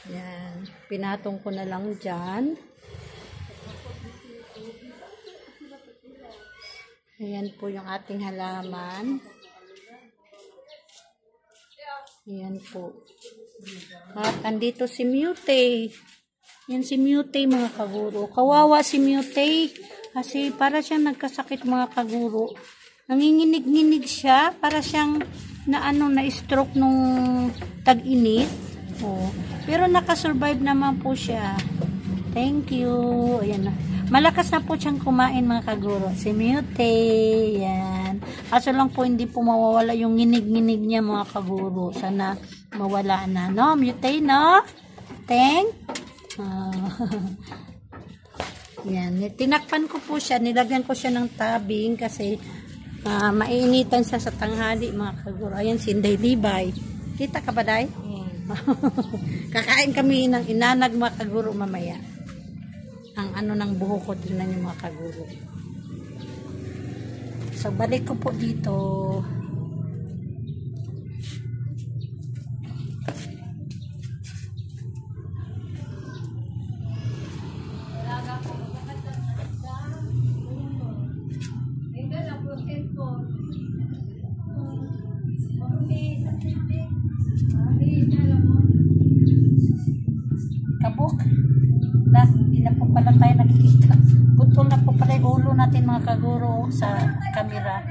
Yan. Pinatong ko na lang dyan. Ayan po yung ating halaman. Ayan po. At andito si Mute. Yan si Mute mga kaguro. Kawawa si Mute. Kasi para siyang nagkasakit mga kaguro. Nanginginig-nginig siya. Para siyang na-stroke nung tag-init. Pero nakasurvive naman po siya. Thank you. Ayan na. Malakas na po siyang kumain mga kaguro. Si Mute. Yan. Kaso lang po hindi po mawawala yung nginig-nginig niya mga kaguro. Sana mawala na. No? Mute, no? Teng? Yan. Tinakpan ko po siya. Nilagyan ko siya ng tabing kasi mainitan siya sa tanghali mga kaguro. Ayan si Inday Libay. Kita ka ba, Day? Kakain kami ng inanag mga kaguro mamaya. Ang ano ng buho ko, tingnan niyo mga kaguro. So, balik ko po dito. Kabuk. Hindi na po pala tayo nakikita. Putol na po pala yung ulo natin mga kaguro sa camera.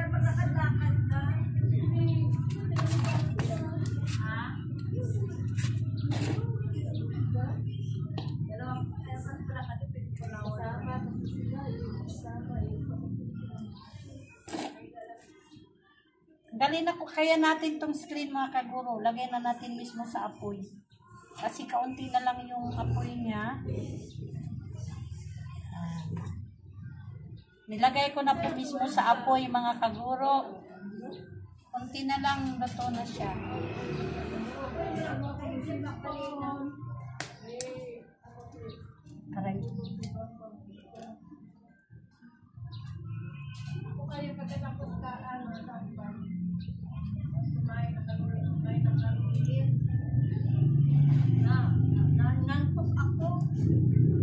Dali na ko kaya natin tong screen mga kaguro. Lagyan na natin mismo sa apoy. Kasi kaunti na lang yung apoy niya. Nilagay ko na po mismo sa apoy mga kaguro. Kaunti na lang, luto na siya. Aray.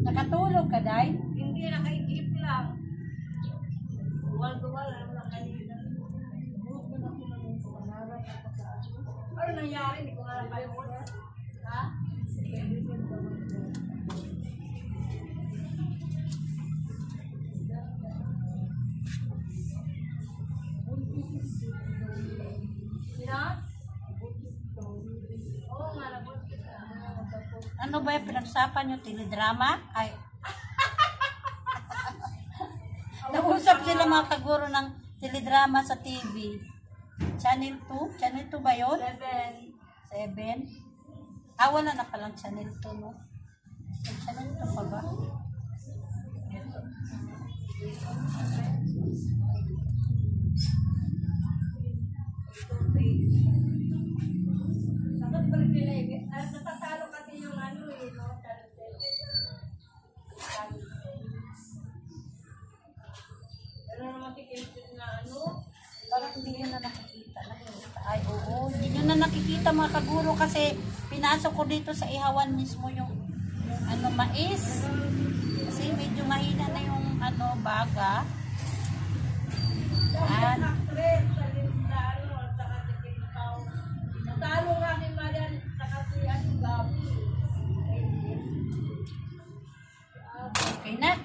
Nakatulog ka, Day? Hindi, nakaigip lang. Duwal-duwal, ano lang kanina. Ano nangyari? Hindi ko nga kayo. Ha? Ano ba yung pinagsapan nyo? Teledrama? Ay. Nag-usap sila mga kaguro ng teledrama sa TV. Channel 2? Channel 2 ba yun? 7. Wala na palang Channel 2, no? May Channel 2 pa ba? Natatalo kasi yung ano eh, no? Ano naman tikinsin na ano? Parang hindi nyo na nakikita. Ay, oo. Hindi nyo na nakikita mga kaguro kasi pinasok ko dito sa ihawan mismo yung ano, mais. Kasi medyo mahina na yung ano, baga. Yan. Natalo nga ni Marian sa kasi ano gabi. Okay na.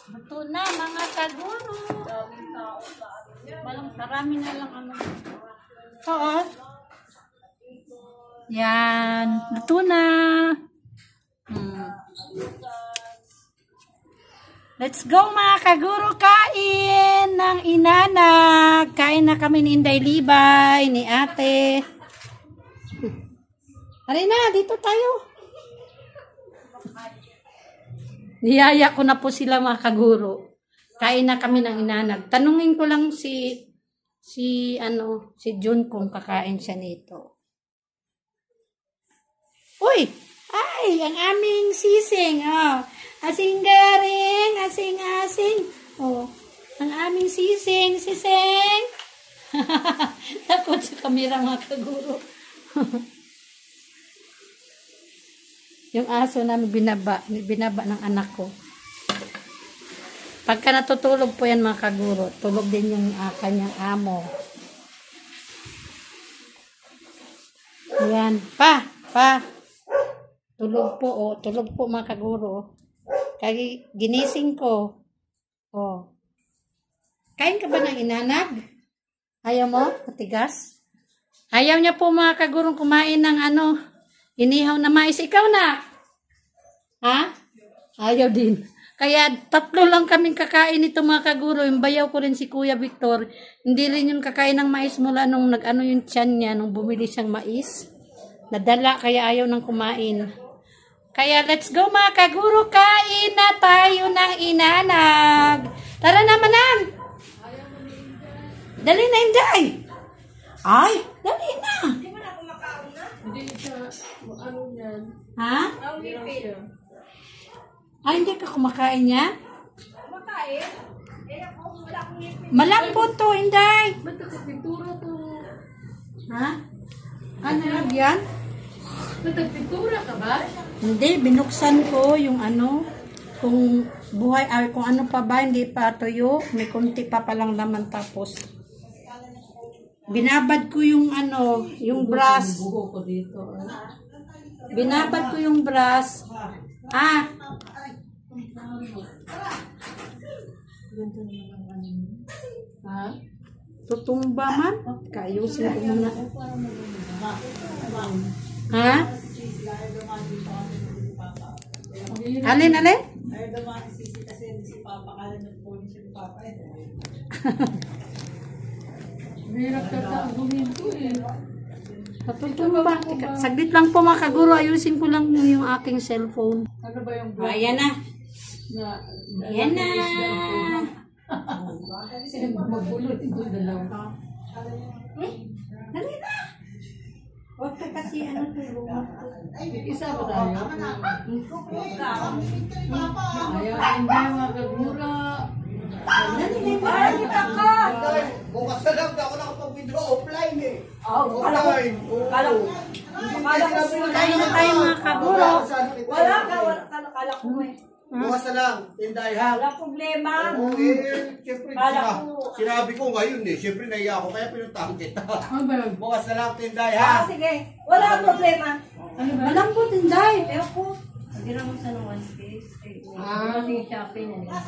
Luto na mga kaguro. Daming tao sa ano yan. Marami na lang ano. Oo. Yan. Luto na. Let's go mga kaguro, kain ng inanag. Kain na kami ni Inday Libay, ni ate. Aray na, dito tayo. Niyaya ko na po sila mga kaguro. Kain na kami ng inanag. Tanungin ko lang si Jun kung kakain siya nito. Uy! Ay, ang aming sising. Oh. Asing garing, asing. Oh, ang aming sising. Takot sa kamera mga kaguro. Yung aso namin binaba ng anak ko. Pagka natutulog po yan mga kaguro, tulog din yung kanyang amo. Yan, pa. Tulog po mga kaguro. Kaya ginising ko. Oh. Kain ka ba ng inanag? Ayaw mo? Matigas? Ayaw niya po mga kagurong kumain ng inihaw na mais. Ikaw na? Ha? Ayaw din. Kaya 3 lang kaming kakain nito mga kaguro. Yung bayaw ko rin si Kuya Victor. Hindi rin yung kakain ng mais mula nung nag-ano yung tiyan niya, nung bumili siyang mais. Nadala, kaya ayaw nang kumain. Kaya let's go mga kaguro, kain na tayo ng inanag. Tara na manang. Dali na Inday. Ay, dali na. Hindi siya, ano yan? Ha? Ang lipid. Ay, hindi ka kumakain yan? Kumakain? Eh ako, wala akong lipid. Malambot to, Inday. Ba't nagpintura to? Ha? Ano yan? Ba't nagpintura ka ba? Hindi, binuksan ko yung ano, kung buhay, ay kung ano pa ba, hindi pa tuyo, may kunti pa palang laman tapos. Binabad ko yung ano, yung brush. Buho ko dito. Binabad ko yung brush. Ah. Ha? Tutumba man. Kayusin ko muna. Ha? Alin? Mahirap ka taaguhin ko eh. Tutumba. Saglit lang po mga kaguro. Ayusin ko lang yung aking cellphone. Ano ba yung Ayan na. na Ayan na. Sino magbulot ito dalawa? Dali na. Huwag ka kasi ano tulungan. Isa ba tayo? Ayaw, hindi mga kagura. Dali na. Bukas na lang ako nakapag-withdraw offline eh. Offline. Kala ko. Kain na tayo mga kaguro. Wala kala ko eh. Bukas na lang, tinday ha. Wala problema. Oo eh, siyempre Kala ko. sinabi ko ngayon eh, siyempre naiya ako kaya pinuntahan kita. Ano ba yun? Bukas na lang, tinday ha. Sige. Wala problema. Ano ba? Malambot, Inday. Pero ko. Hindi naman sa nung one case. Kasi shopping na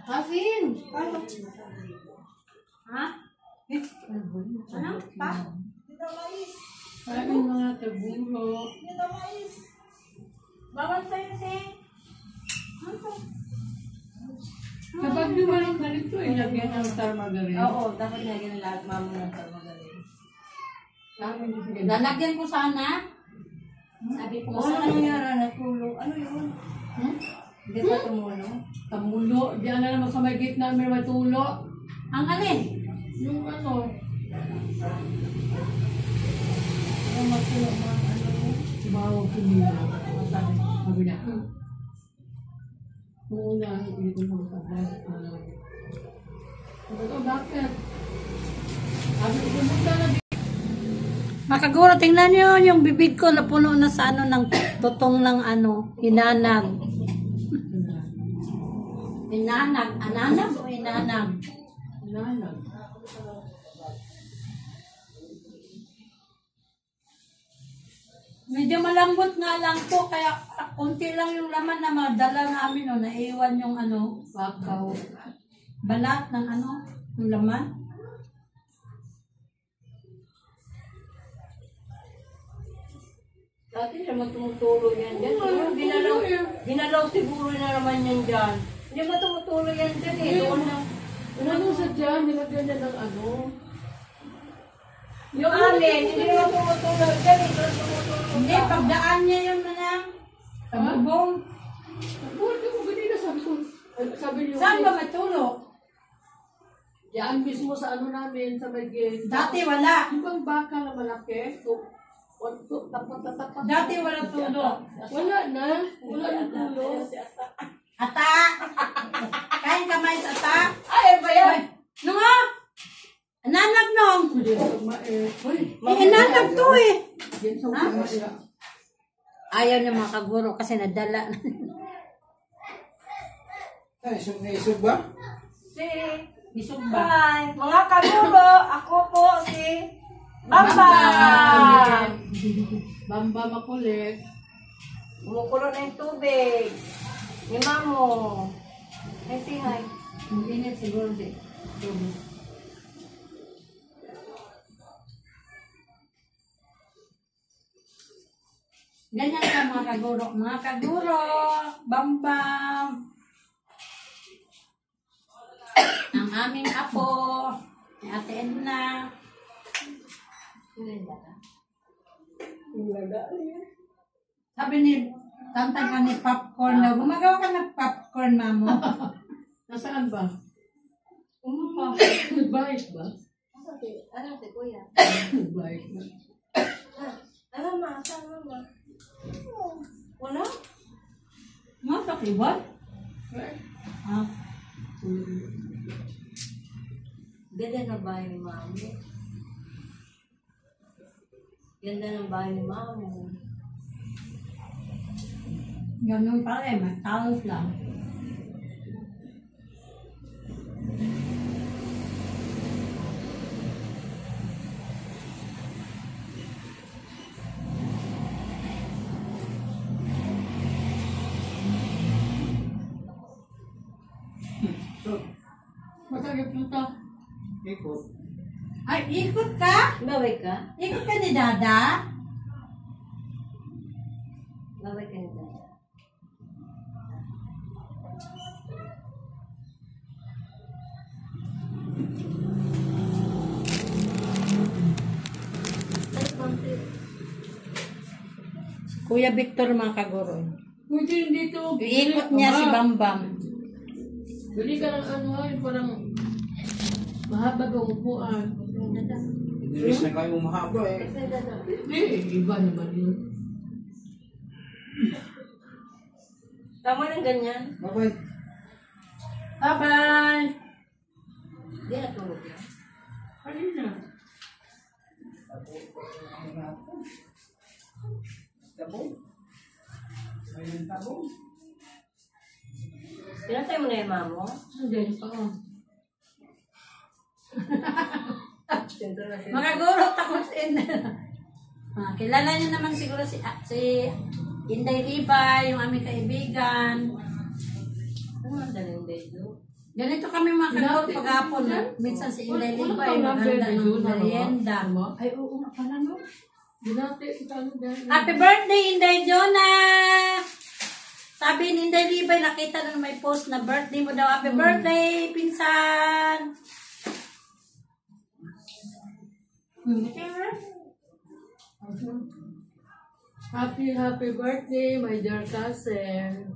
Asin. Ha? Ano? Pa? Sabi mga kaguro. Bawal tayo si. Kapag di mo lang ganito eh, lagyan ng star margarine. Oo, dapat naging lahat mamo ng tarmagalin. Sabi niyo sige. Lalagyan ko sana. Sabi ko Ano sana. nangyara? Natulog? Ano yun? Hindi pa tumulo? Tamulo, diyan na naman sa may gate namin matulo. Ang alin? Yung ano, Yung magtulo mga ano? bawang kumila. Sabi niya. Oo na, hindi ko magkabas. Sabi ko, bakit? Sabi ko, pumunta na Makaguro, tingnan nyo yung bibig ko napuno na sa ano ng tutong ng ano, hinanag. Hinanag. Ananag o hinanag? Nanag. Medyo malambot nga lang po, kaya unti lang yung laman na madala namin, no, naiwan yung ano, Pakaw. balat ng ano, yung laman. Dati naman tumutulo yan dyan. Ginalaw siguro na naman yan dyan. Hindi ba tumutulo yan dyan eh? Doon lang. Ano sa dyan, nilagyan niya ng ano? Yung amin, hindi naman tumutulo dyan eh. Doon tumutulo. Hindi, pagdaan niya yun na lang. Sa bubong. Buti ko ganina, sabi niyo. Saan ba matulog? Yan mismo sa ano namin, sa may gate. Dati wala. Yung bang baka na malaki? Tapat. Dati wala tulog. Wala na. Wala na tulo. Ata! Kain kamay sa ata? Ay, ba yan? No nga! Nanag nong! Hindi sa magmait. Uy, Nanag to eh! yan sa magmait. Ayaw niya mga kaguro kasi nadala. Ay, isog ba? Si... Bisog ba? Hi, mga kagulo, ako po si Bamba. Bamba makulit. Kumukulo na yung tubig. Ni Mamo. Ay, say hi. Ang init siguro di. Ganyan ka mga kaguro. Mga kaguro, bambam. Ang aming apo, ni Ate Edna. Sabi ni, tantang ka ni popcorn daw. Gumagawa ka ng popcorn, mamo. Nasaan ba? Pa. Nagbayad ba? Ano si kuya? Nagbayad ba? Ano ma? Saan ma? Wala? Mga kakibat? Ah. Ganda na bahay ni Mami. Ganda ng bahay ni Mami. Ganun pa rin, may talos lang. Masakit mo to. Ikot. Ay, ikot ka? Baway ka? Ikot ka ni Dada? Baway ka nito. Kuya Victor mga kaguro. Pwede dito. Iikot niya si Bambam. Bili ka ng ano ay parang mahaba ang upuan. Inis na kayo mahaba eh. Iba naman yun. Tama ng ganyan. Bye-bye. Bye-bye! Hindi na tulog yan. Kanina. Tabong. Ayun tabong. Pinatay mo na yung mamo? Hindi, oo. Mga guro, takot in. Kilala niyo naman siguro si Inday Liba, yung aming kaibigan. Ano ang daling dito? Ganito kami mga kaguro paghapon. Minsan si Inday Liba ay maganda ng merienda. Ay, oo nga pala no. Happy birthday, Inday Jonah! Sabi ni Inday Liba, nakita na may post na birthday mo daw. Happy birthday, pinsan! Happy birthday, my dear cousin.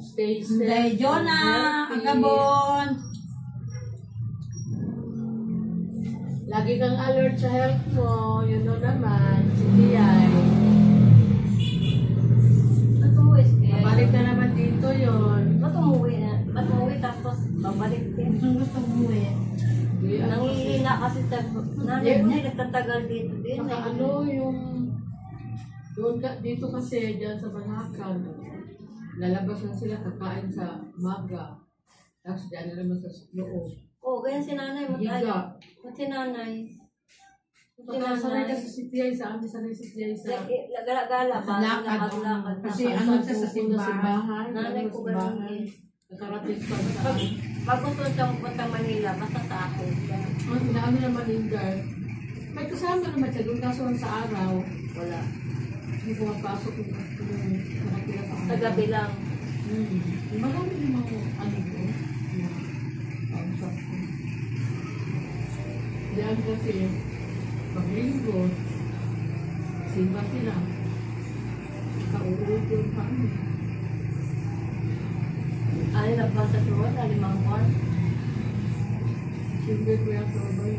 Stay safe. Inday Jonah, Agabon. Lagi kang alert sa health mo. You know naman, si Tiyay. Ba't umuwi si Tiyay? Babalik na naman dito yon. Ba't umuwi na? Ba't umuwi tapos babalik din? Ang gusto umuwi. Nangihina kasi sa nanay mo, nagtatagal dito din. Saka ano yung doon ka, dito kasi dyan sa Banakan, lalabas na sila kakain sa maga. Tapos dyan na naman sa loob. Oo, ganyan si nanay mo. Higa. Ba't si nanay? Saka sanay kasi si Tiyay sa amin, sanay si Tiyay sa Gala-gala ba? Lakad. Lakad. Kasi ano siya sa simbahan. Nanay ko ganun eh. Nakarating pa sa amin. Pag gusto siyang punta Manila, basta sa akin. Ang inaano naman yung guard. May kasama naman siya doon kaso sa araw. Wala. Hindi pumapasok yung nakatira sa Sa gabi lang. Marami namang ano doon. Pausap ko. Diyan kasi, pag-linggo, simba sila. Kauulog yung kami. Ano na ba sa suwan? Alimang buwan? Simba ko yung trabay.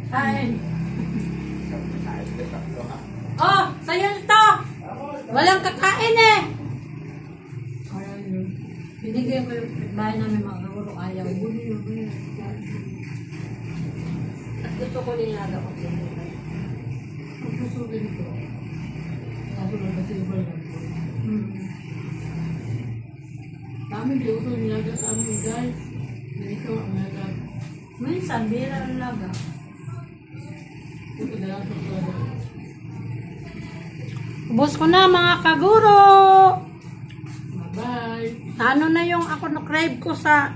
Kain. Oh, sa'yo ito! Walang kakain eh! Kaya yun. Binigyan ko yung bahay namin mga kaguro. Ayaw. At gusto ko nilaga ko siya. Ang susugin ko. Kasunod kasi iba lang po. Kami di uso nilaga sa amin guys. Ganito ang nilaga. Minsan, bira ang laga. Ito na lang sa tuwa. Ubus ko na mga kaguro! Bye-bye! Ano na yung ako na-crave ko sa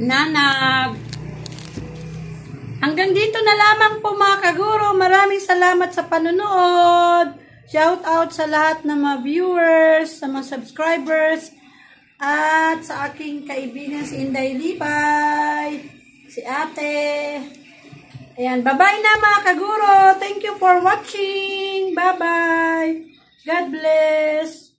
nanag. Hanggang dito na lamang po mga kaguro. Maraming salamat sa panonood. Shout out sa lahat ng mga viewers, sa mga subscribers, at sa aking kaibigan si Inday Lipay, si ate. Ayan, bye-bye na mga kaguro. Thank you for watching. Bye-bye. God bless.